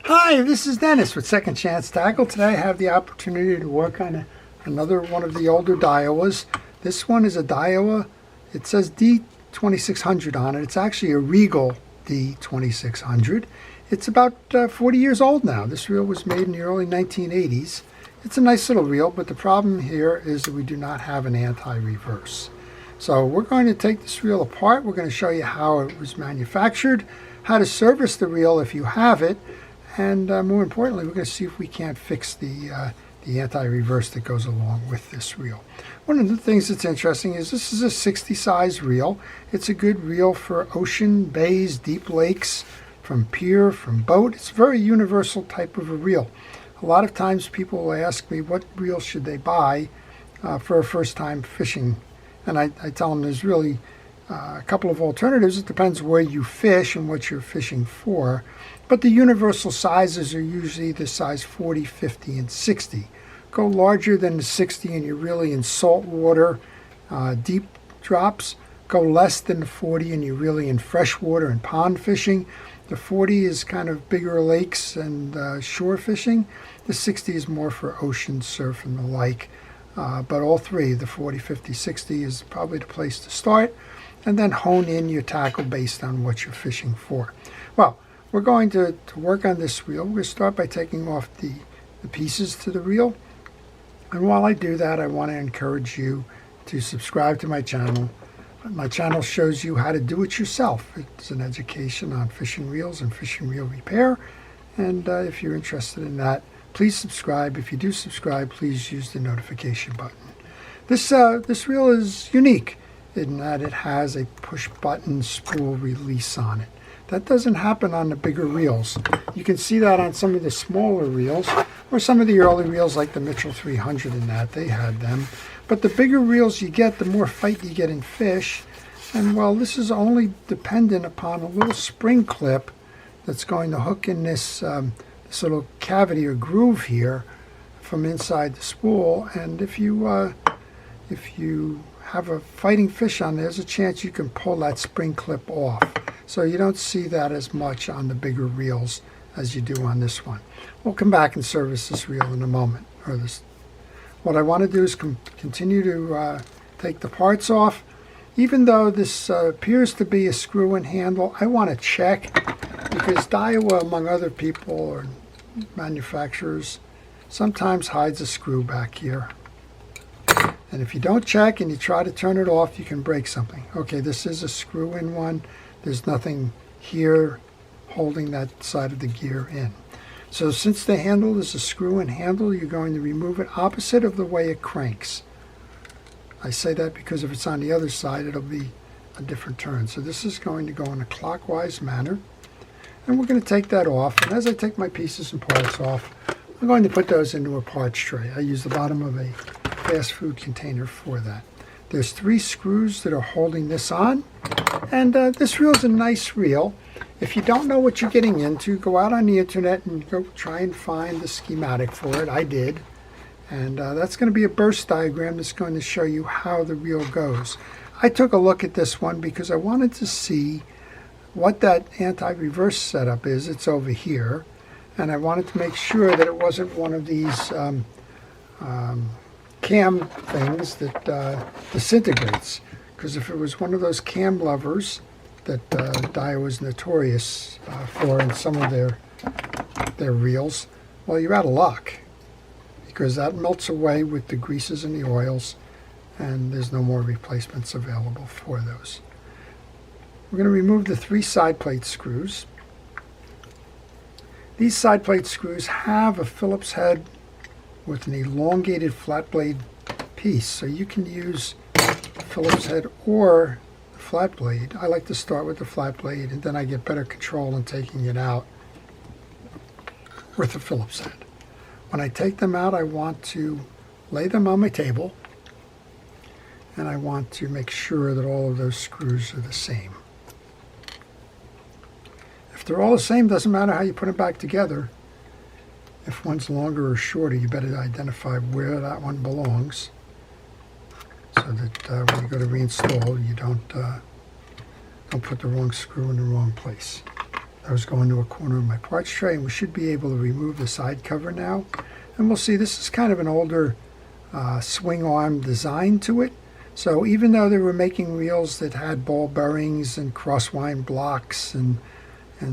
Hi, this is Dennis with Second Chance Tackle. Today I have the opportunity to work on another one of the older Daiwas. This one is a Daiwa. It says D2600 on it. It's actually a Regal D2600. It's about 40 years old now. This reel was made in the early 1980s. It's a nice little reel, but the problem here is that we do not have an anti-reverse. So we're going to take this reel apart. We're going to show you how it was manufactured, how to service the reel if you have it, and more importantly, we're going to see if we can't fix the anti-reverse that goes along with this reel. One of the things that's interesting is this is a 60 size reel. It's a good reel for ocean, bays, deep lakes, from pier, from boat. It's a very universal type of a reel. A lot of times people will ask me what reel should they buy for a first time fishing, and I tell them there's really a couple of alternatives. It depends where you fish and what you're fishing for. But the universal sizes are usually the size 40, 50, and 60. Go larger than the 60 and you're really in salt water, deep drops. Go less than the 40 and you're really in freshwater and pond fishing. The 40 is kind of bigger lakes and shore fishing. The 60 is more for ocean surf and the like. But all three, the 40, 50, 60 is probably the place to start. And then hone in your tackle based on what you're fishing for. Well, we're going to work on this reel. We're going to start by taking off the pieces to the reel. And while I do that, I want to encourage you to subscribe to my channel. My channel shows you how to do it yourself. It's an education on fishing reels and fishing reel repair. And if you're interested in that, please subscribe. If you do subscribe, please use the notification button. This reel is unique in that it has a push-button spool release on it. That doesn't happen on the bigger reels. You can see that on some of the smaller reels, or some of the early reels like the Mitchell 300 and that, they had them. But the bigger reels you get, the more fight you get in fish. And well, this is only dependent upon a little spring clip that's going to hook in this, this little cavity or groove here from inside the spool. And if you have a fighting fish on, there's a chance you can pull that spring clip off. So you don't see that as much on the bigger reels as you do on this one. We'll come back and service this reel in a moment. What I want to do is continue to take the parts off. Even though this appears to be a screw-in handle, I want to check, because Daiwa, among other people or manufacturers, sometimes hides a screw back here. And if you don't check and you try to turn it off, you can break something. Okay, this is a screw-in one. There's nothing here holding that side of the gear in. So since the handle is a screw-in handle, you're going to remove it opposite of the way it cranks. I say that because if it's on the other side, it'll be a different turn. So this is going to go in a clockwise manner. And we're going to take that off. And as I take my pieces and parts off, I'm going to put those into a parts tray. I use the bottom of a fast food container for that. There's 3 screws that are holding this on. And this reel is a nice reel. If you don't know what you're getting into, go out on the internet and go try and find the schematic for it. I did. And that's going to be a burst diagram that's going to show you how the reel goes. I took a look at this one because I wanted to see what that anti-reverse setup is. It's over here. And I wanted to make sure that it wasn't one of these cam things that disintegrates. Because if it was one of those cam levers that Daiwa was notorious for in some of their reels, well, you're out of luck, because that melts away with the greases and the oils, and there's no more replacements available for those. We're going to remove the 3 side plate screws. These side plate screws have a Phillips head with an elongated flat blade piece, so you can use Phillips head or the flat blade. I like to start with the flat blade, and then I get better control in taking it out with the Phillips head. When I take them out, I want to lay them on my table, and I want to make sure that all of those screws are the same. If they're all the same, doesn't matter how you put them back together. If one's longer or shorter, you better identify where that one belongs, so that when you go to reinstall, you don't put the wrong screw in the wrong place. Those go into a corner of my parts tray, and we should be able to remove the side cover now. And we'll see this is kind of an older swing arm design to it. So even though they were making reels that had ball bearings and crosswind blocks and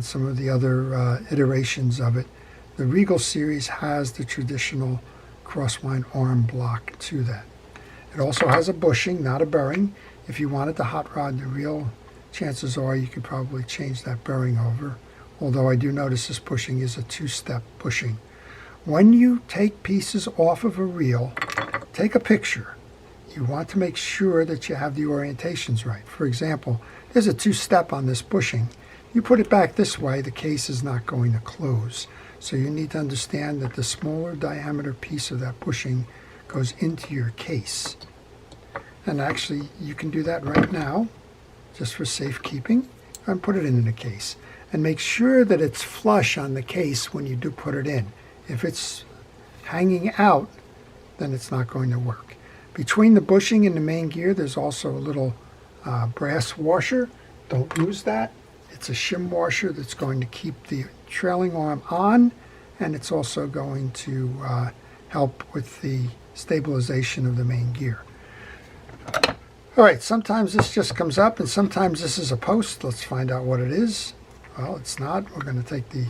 some of the other iterations of it, the Regal series has the traditional crosswind arm block to that. It also has a bushing, not a bearing. If you wanted to hot rod the reel, chances are you could probably change that bearing over. Although I do notice this bushing is a two-step bushing. When you take pieces off of a reel, take a picture. You want to make sure that you have the orientations right. For example, there's a two-step on this bushing. You put it back this way, the case is not going to close. So you need to understand that the smaller diameter piece of that bushing goes into your case. And actually, you can do that right now, just for safekeeping, and put it in the case. And make sure that it's flush on the case when you do put it in. If it's hanging out, then it's not going to work. Between the bushing and the main gear, there's also a little brass washer. Don't use that. It's a shim washer that's going to keep the trailing arm on, and it's also going to help with the stabilization of the main gear. All right, sometimes this just comes up, and sometimes this is a post. Let's find out what it is. Well, it's not. We're going to take the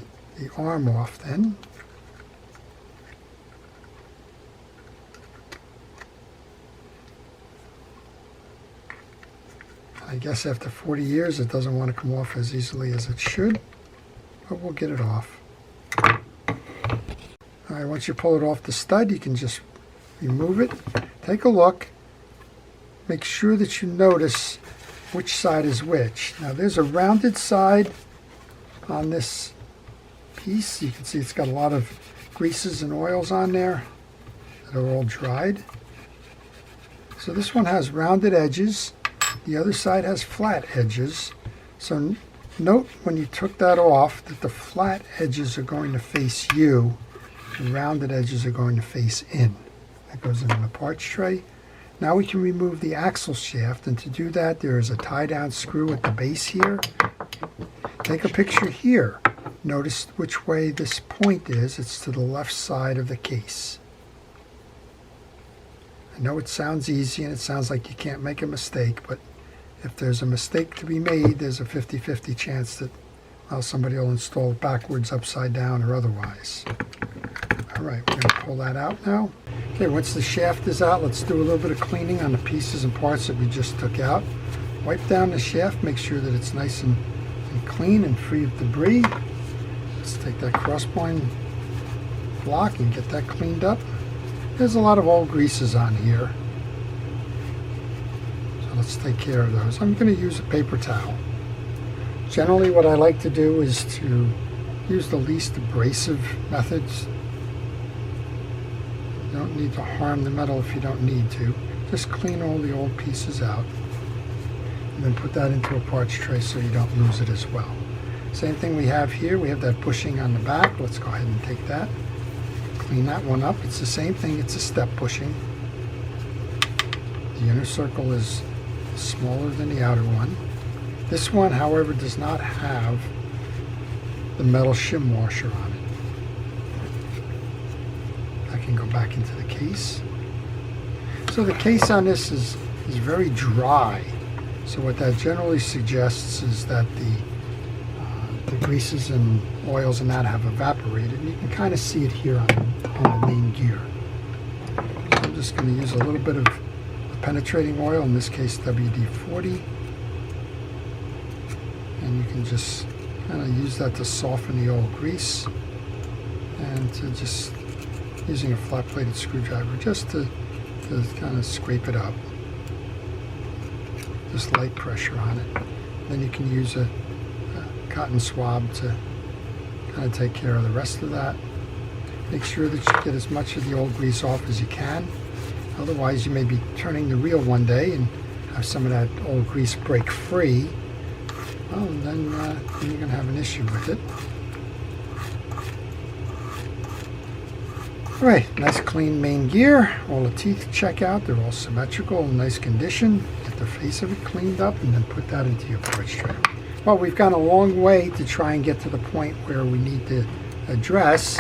arm off then. I guess after 40 years it doesn't want to come off as easily as it should, but we'll get it off. All right, once you pull it off the stud, you can just remove it. Take a look. Make sure that you notice which side is which. Now there's a rounded side on this piece. You can see it's got a lot of greases and oils on there that are all dried. So this one has rounded edges. The other side has flat edges. So note when you took that off that the flat edges are going to face you. The rounded edges are going to face in. That goes into the parts tray. Now we can remove the axle shaft, and to do that there is a tie-down screw at the base here. Take a picture here. Notice which way this point is. It's to the left side of the case. I know it sounds easy and it sounds like you can't make a mistake, but if there's a mistake to be made, there's a 50-50 chance that somebody will install it backwards, upside down, or otherwise. All right, we're going to pull that out now. Okay, once the shaft is out, let's do a little bit of cleaning on the pieces and parts that we just took out. Wipe down the shaft, make sure that it's nice and clean and free of debris. Let's take that crosspoint block and get that cleaned up. There's a lot of old greases on here, so let's take care of those. I'm going to use a paper towel. Generally what I like to do is to use the least abrasive methods. You don't need to harm the metal if you don't need to. Just clean all the old pieces out and then put that into a parts tray so you don't lose it as well. Same thing we have here. We have that bushing on the back. Let's go ahead and take that. Clean that one up. It's the same thing. It's a step bushing. The inner circle is smaller than the outer one. This one, however, does not have the metal shim washer on it. That can go back into the case. So the case on this is very dry. So what that generally suggests is that the greases and oils and that have evaporated. And you can kind of see it here on the main gear. So I'm just going to use a little bit of penetrating oil, in this case WD-40. And you can just kind of use that to soften the old grease, and to just using a flat-bladed screwdriver just to kind of scrape it up. Just light pressure on it. Then you can use a cotton swab to kind of take care of the rest of that. Make sure that you get as much of the old grease off as you can. Otherwise you may be turning the reel one day and have some of that old grease break free. Well, then you're going to have an issue with it. All right, nice clean main gear. All the teeth check out. They're all symmetrical, in nice condition. Get the face of it cleaned up and then put that into your parts tray. Well, we've gone a long way to try and get to the point where we need to address,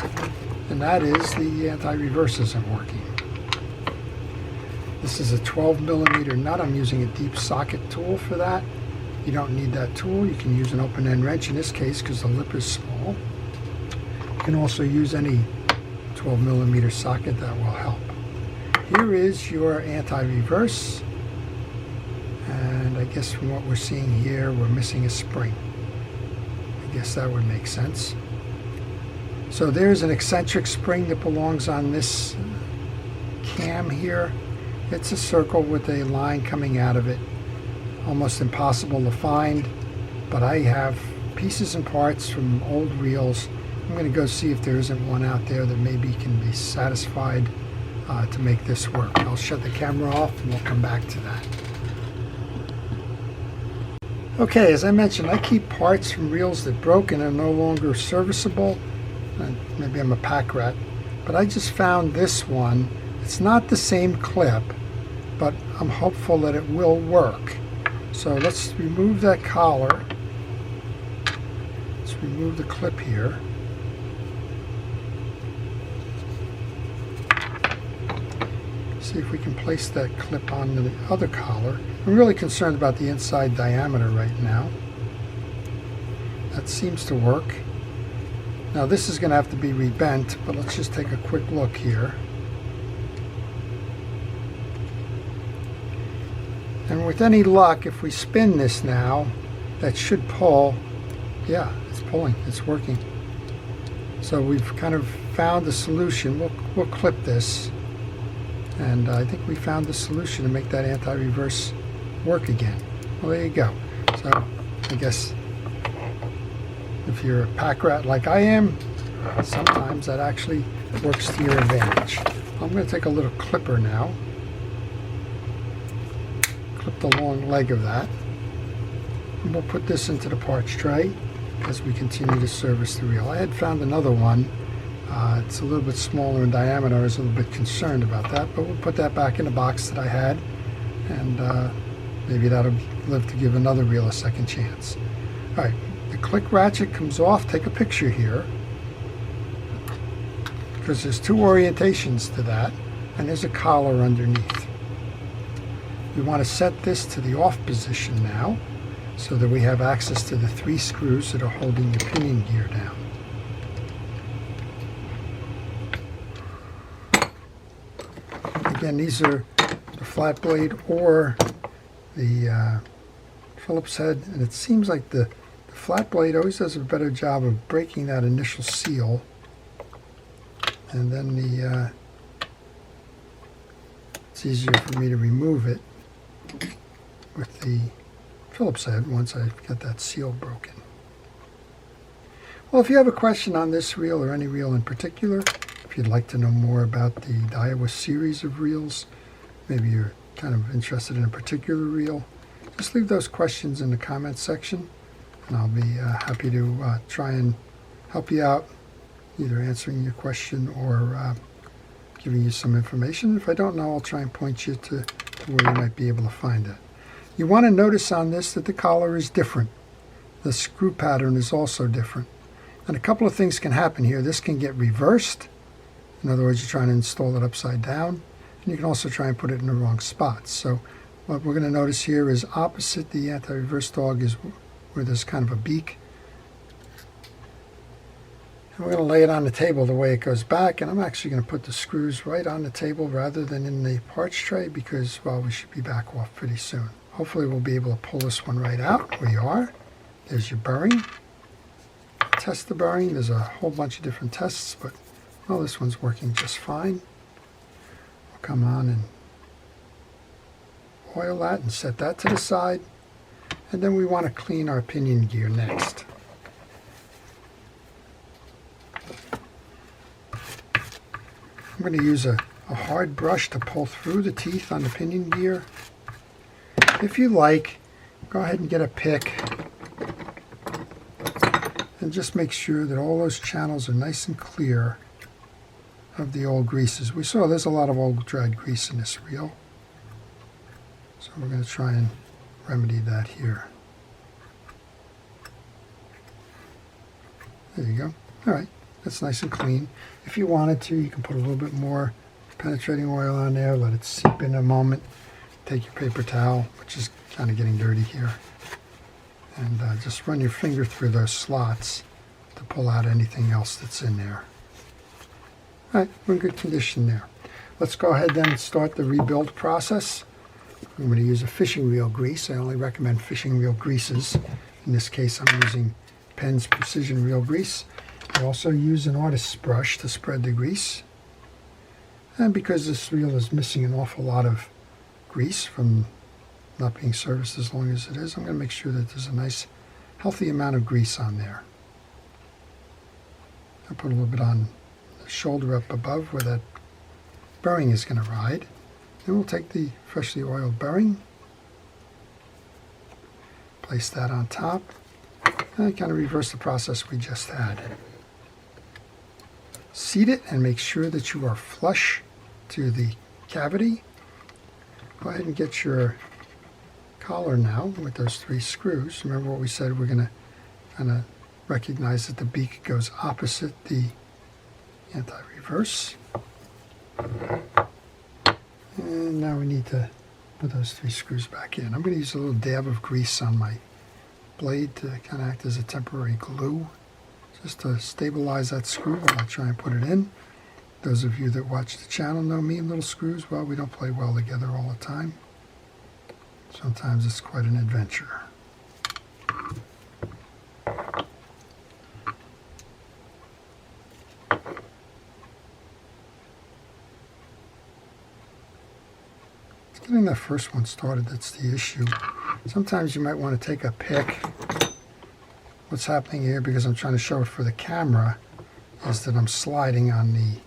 and that is the anti-reverse isn't working. This is a 12mm nut. I'm using a deep socket tool for that. You don't need that tool. You can use an open-end wrench in this case because the lip is small. You can also use any 12mm socket that will help. Here is your anti-reverse, and I guess from what we're seeing here, we're missing a spring. I guess that would make sense. So there's an eccentric spring that belongs on this cam here. It's a circle with a line coming out of it. Almost impossible to find, but I have pieces and parts from old reels. I'm going to go see if there isn't one out there that maybe can be satisfied to make this work. I'll shut the camera off and we'll come back to that. Okay, as I mentioned, I keep parts from reels that broke and are no longer serviceable. Maybe I'm a pack rat, but I just found this one. It's not the same clip, but I'm hopeful that it will work. So let's remove that collar. Let's remove the clip here. See if we can place that clip on the other collar. I'm really concerned about the inside diameter right now. That seems to work. Now this is going to have to be rebent, but let's just take a quick look here. And with any luck, if we spin this now, that should pull. Yeah, it's pulling, it's working. So we've kind of found a solution. We'll clip this. And I think we found the solution to make that anti-reverse work again. Well, there you go. So I guess if you're a pack rat like I am, sometimes that actually works to your advantage. I'm going to take a little clipper now. Clip the long leg of that. And we'll put this into the parts tray as we continue to service the reel. I had found another one. It's a little bit smaller in diameter. I was a little bit concerned about that, but we'll put that back in the box that I had, and maybe that'll live to give another reel a second chance. All right, the click ratchet comes off. Take a picture here, because there's two orientations to that, and there's a collar underneath. We want to set this to the off position now, so that we have access to the 3 screws that are holding the pinion gear down. Again, these are the flat blade or the Phillips head, and it seems like the flat blade always does a better job of breaking that initial seal, and then it's easier for me to remove it with the Phillips head once I get that seal broken. Well, if you have a question on this reel or any reel in particular, if you'd like to know more about the Daiwa series of reels, maybe you're kind of interested in a particular reel, just leave those questions in the comments section, and I'll be happy to try and help you out, either answering your question or giving you some information. If I don't know, I'll try and point you to where you might be able to find it. You want to notice on this that the collar is different. The screw pattern is also different. And a couple of things can happen here. This can get reversed. In other words, you're trying to install it upside down. And you can also try and put it in the wrong spots. So what we're going to notice here is opposite the anti-reverse dog is where there's kind of a beak. And we're going to lay it on the table the way it goes back. And I'm actually going to put the screws right on the table rather than in the parts tray because, well, we should be back off pretty soon. Hopefully we'll be able to pull this one right out. We are. There's your bearing. Test the bearing. There's a whole bunch of different tests, but well, this one's working just fine. We'll come on and oil that and set that to the side. And then we want to clean our pinion gear next. I'm going to use a hard brush to pull through the teeth on the pinion gear. If you like, go ahead and get a pick and just make sure that all those channels are nice and clear of the old greases. We saw there's a lot of old dried grease in this reel, so we're going to try and remedy that here. There you go. All right, that's nice and clean. If you wanted to, you can put a little bit more penetrating oil on there, let it seep in a moment. Take your paper towel, which is kind of getting dirty here, and just run your finger through those slots to pull out anything else that's in there. All right, we're in good condition there. Let's go ahead then and start the rebuild process. I'm going to use a fishing reel grease. I only recommend fishing reel greases. In this case, I'm using Penn's Precision Reel Grease. I also use an artist's brush to spread the grease. And because this reel is missing an awful lot of grease from not being serviced as long as it is, I'm going to make sure that there's a nice healthy amount of grease on there. I'll put a little bit on the shoulder up above where that bearing is going to ride. Then we'll take the freshly oiled bearing, place that on top, and kind of reverse the process we just had. Seat it and make sure that you are flush to the cavity. Go ahead and get your collar now with those 3 screws. Remember what we said, we're going to kind of recognize that the beak goes opposite the anti-reverse. And now we need to put those 3 screws back in. I'm going to use a little dab of grease on my blade to kind of act as a temporary glue, just to stabilize that screw while I try and put it in. Those of you that watch the channel know me and little screws. Well, we don't play well together all the time. Sometimes it's quite an adventure. Getting that first one started, that's the issue. Sometimes you might want to take a pick. What's happening here, because I'm trying to show it for the camera, is that I'm sliding on the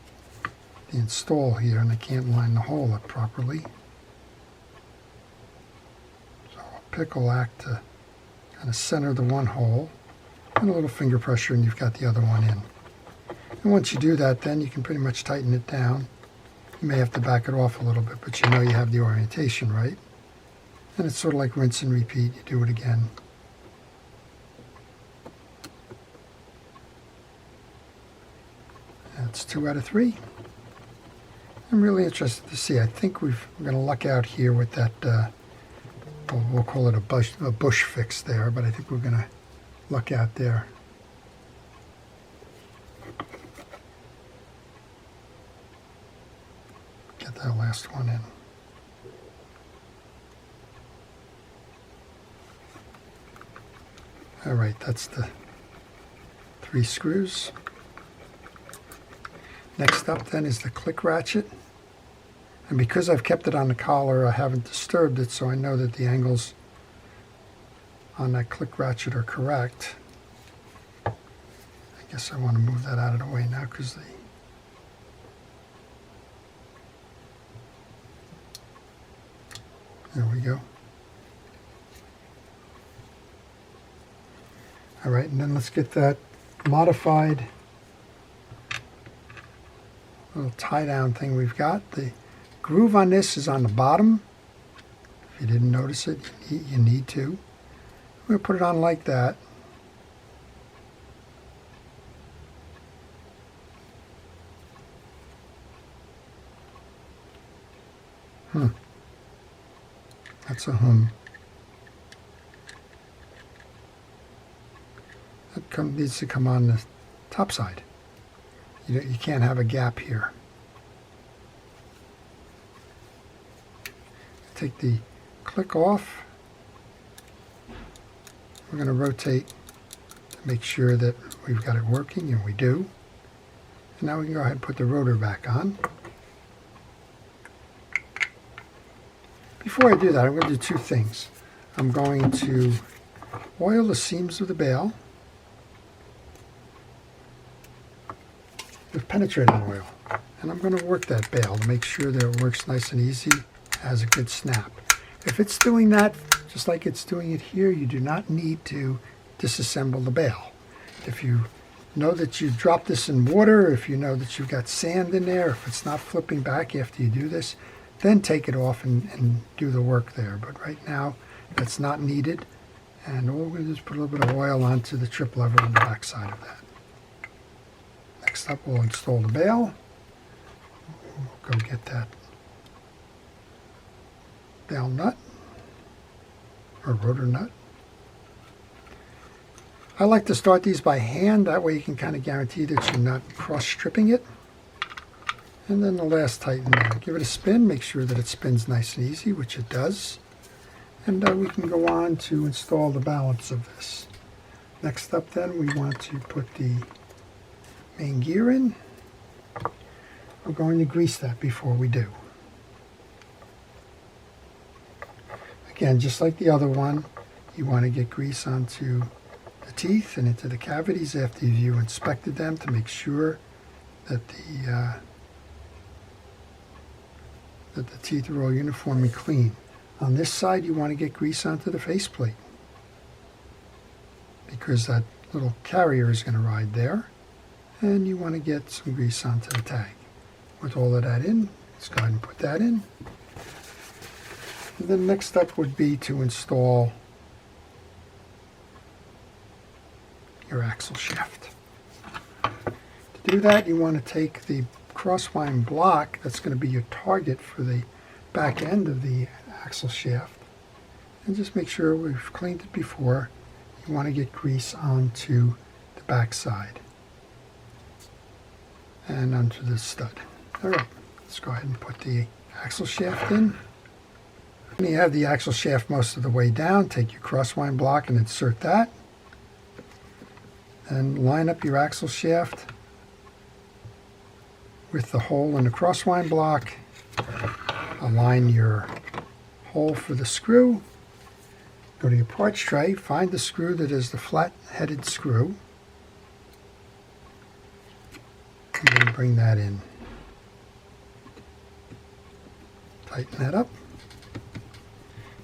install here and I can't line the hole up properly. So a pick will act to kind of center the one hole, and a little finger pressure and you've got the other one in. And once you do that, then you can pretty much tighten it down. You may have to back it off a little bit, but you know you have the orientation right. And it's sort of like rinse and repeat. You do it again. That's 2 out of 3. I'm really interested to see. I think we're going to luck out here with that, we'll call it a bush fix there, but I think we're going to luck out there. Get that last one in. All right, that's the 3 screws. Next up then is the click ratchet. And because I've kept it on the collar, I haven't disturbed it, so I know that the angles on that click ratchet are correct. I guess I want to move that out of the way now because there we go. All right, and then let's get that modified little tie-down thing we've got. The groove on this is on the bottom. If you didn't notice it, you need to. I'm going to put it on like that. That's a hum. That needs to come on the top side. You can't have a gap here. Take the click off. We're going to rotate to make sure that we've got it working, and we do. And now we can go ahead and put the rotor back on. Before I do that, I'm going to do 2 things. I'm going to oil the seams of the bail with penetrating oil. And I'm going to work that bail to make sure that it works nice and easy, has a good snap. If it's doing that just like it's doing it here, you do not need to disassemble the bail. If you know that you dropped this in water, if you know that you've got sand in there, if it's not flipping back after you do this, then take it off and do the work there. But right now, that's not needed. And all we're going to do is put a little bit of oil onto the trip lever on the back side of that. Next up, we'll install the bail. We'll go get that bail nut or rotor nut. I like to start these by hand, that way you can kind of guarantee that you're not cross-stripping it. And then the last tighten down. Give it a spin, make sure that it spins nice and easy, which it does. And we can go on to install the balance of this. Next up then, we want to put the main gear in. We're going to grease that before we do. Again, just like the other one, you want to get grease onto the teeth and into the cavities after you inspected them to make sure that the teeth are all uniformly clean. On this side, you want to get grease onto the faceplate because that little carrier is going to ride there, and you want to get some grease onto the tag. With all of that in, let's go ahead and put that in. And then next step would be to install your axle shaft. To do that, you want to take the crosswind block that's going to be your target for the back end of the axle shaft, and just make sure we've cleaned it before. You want to get grease onto the back side and onto the stud. Alright, let's go ahead and put the axle shaft in. When you have the axle shaft most of the way down, take your crosswind block and insert that. And line up your axle shaft with the hole in the crosswind block. Align your hole for the screw. Go to your parts tray, find the screw that is the flat-headed screw, and then bring that in. Tighten that up.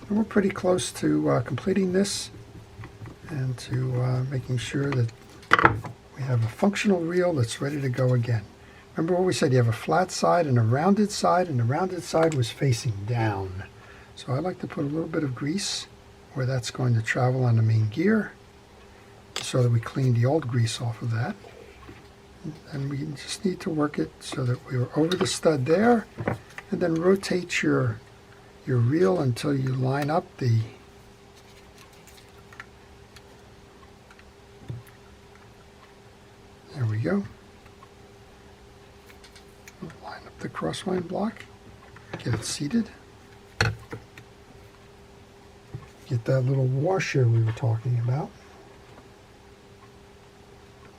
And we're pretty close to completing this and to making sure that we have a functional reel that's ready to go again. Remember what we said, you have a flat side and a rounded side, and the rounded side was facing down. So I like to put a little bit of grease where that's going to travel on the main gear so that we clean the old grease off of that. And we just need to work it so that we're over the stud there, and then rotate your reel until you line up the there we go. Line up the crosswind block, get it seated. Get that little washer we were talking about.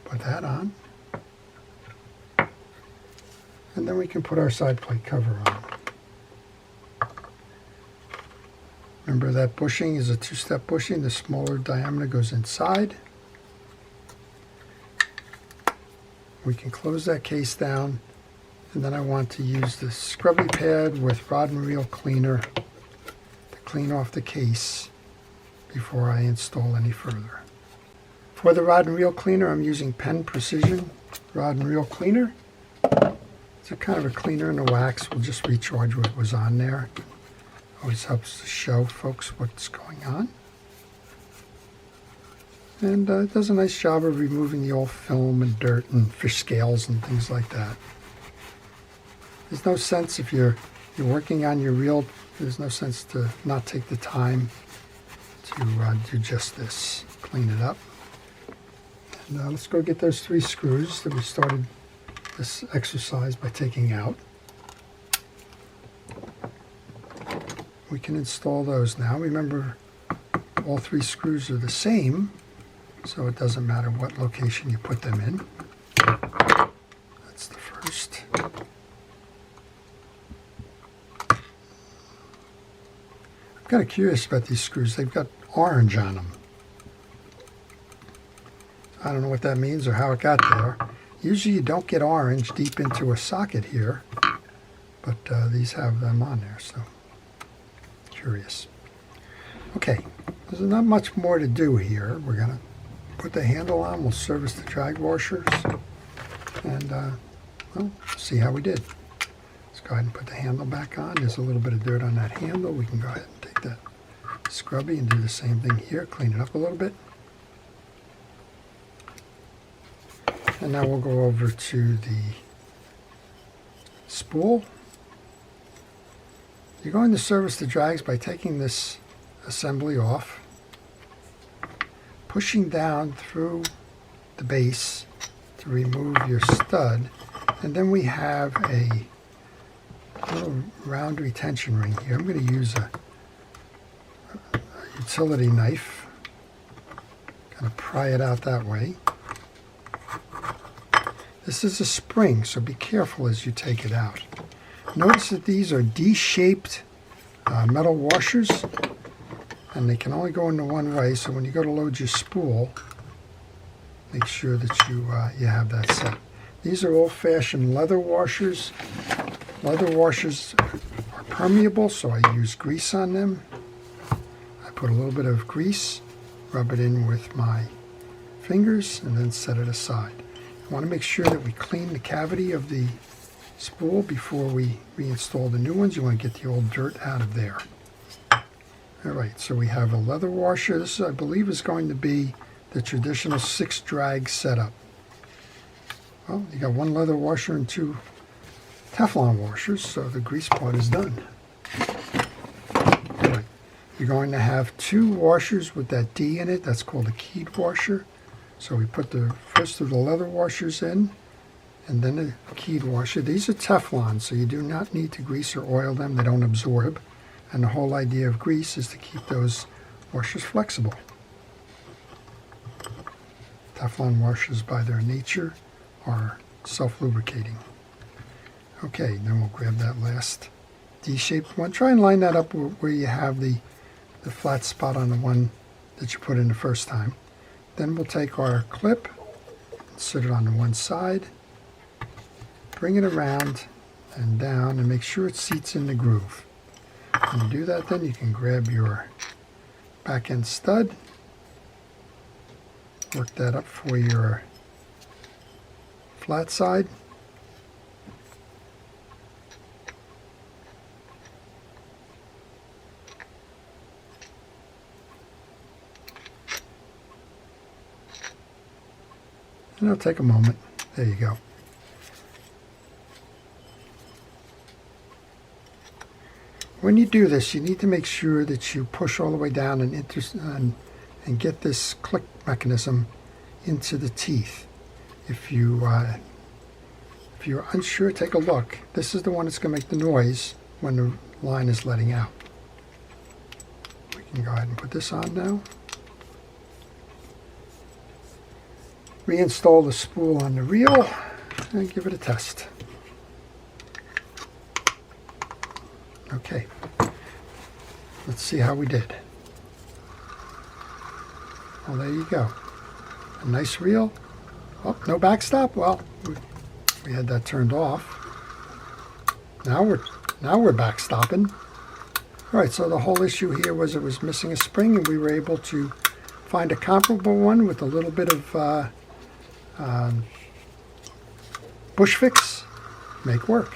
Put that on. And then we can put our side plate cover on. Remember that bushing is a two-step bushing. The smaller diameter goes inside. We can close that case down, and then I want to use the scrubby pad with rod and reel cleaner to clean off the case before I install any further. For the rod and reel cleaner, I'm using Pen Precision rod and reel cleaner. It's a kind of a cleaner in the wax. We'll just recharge what was on there. Always helps to show folks what's going on. And it does a nice job of removing the old film and dirt and fish scales and things like that. There's no sense if you're working on your reel, there's no sense to not take the time to do just this. Clean it up. And let's go get those 3 screws that we started this exercise by taking out. We can install those now. Remember, all 3 screws are the same, so it doesn't matter what location you put them in. That's the first. I'm kind of curious about these screws. They've got orange on them. I don't know what that means or how it got there. Usually you don't get orange deep into a socket here, but these have them on there, so curious. Okay, there's not much more to do here. We're going to put the handle on, we'll service the drag washers, and well, see how we did. Let's go ahead and put the handle back on. There's a little bit of dirt on that handle. We can go ahead and take that scrubby and do the same thing here, clean it up a little bit. And And now we'll go over to the spool. You're going to service the drags by taking this assembly off, pushing down through the base to remove your stud, and then we have a little round retention ring here. I'm going to use a utility knife, kind of pry it out that way. This is a spring, so be careful as you take it out. Notice that these are D-shaped metal washers, and they can only go into one way, so when you go to load your spool, make sure that you have that set. These are old-fashioned leather washers. Leather washers are permeable, so I use grease on them. I put a little bit of grease, rub it in with my fingers, and then set it aside. I want to make sure that we clean the cavity of the spool before we reinstall the new ones. You want to get the old dirt out of there. Alright, so we have a leather washer. This, I believe, is going to be the traditional 6-drag setup. Well, you got one leather washer and 2 Teflon washers, so the grease part is done. Alright, you're going to have 2 washers with that D in it. That's called a keyed washer. So we put the first of the leather washers in, and then the keyed washer. These are Teflon, so you do not need to grease or oil them. They don't absorb. And the whole idea of grease is to keep those washers flexible. Teflon washers, by their nature, are self-lubricating. Okay, then we'll grab that last D-shaped one. Try and line that up where you have the flat spot on the one that you put in the first time. Then we'll take our clip, insert it on the one side, bring it around and down, and make sure it seats in the groove. When you do that, then you can grab your back end stud, work that up for your flat side. And it'll take a moment. There you go. When you do this, you need to make sure that you push all the way down and get this click mechanism into the teeth. If you're unsure, take a look. This is the one that's going to make the noise when the line is letting out. We can go ahead and put this on now. Reinstall the spool on the reel and give it a test. Okay, let's see how we did. Well, there you go. A nice reel. Oh, no backstop. Well, we had that turned off. Now we're backstopping. All right, so the whole issue here was it was missing a spring, and we were able to find a comparable one with a little bit of bush fix, make work.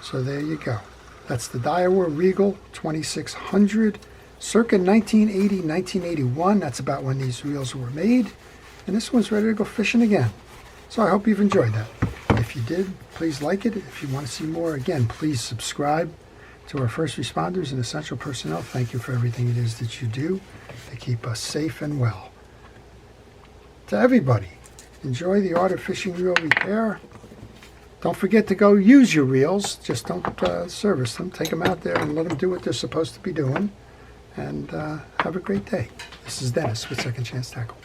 So there you go. That's the Daiwa Regal 2600, circa 1980, 1981. That's about when these reels were made. And this one's ready to go fishing again. So I hope you've enjoyed that. If you did, please like it. If you want to see more, again, please subscribe to our first responders and essential personnel. Thank you for everything it is that you do to keep us safe and well. To everybody, enjoy the art of fishing reel repair. Don't forget to go use your reels. Just don't service them. Take them out there and let them do what they're supposed to be doing. And have a great day. This is Dennis with Second Chance Tackle.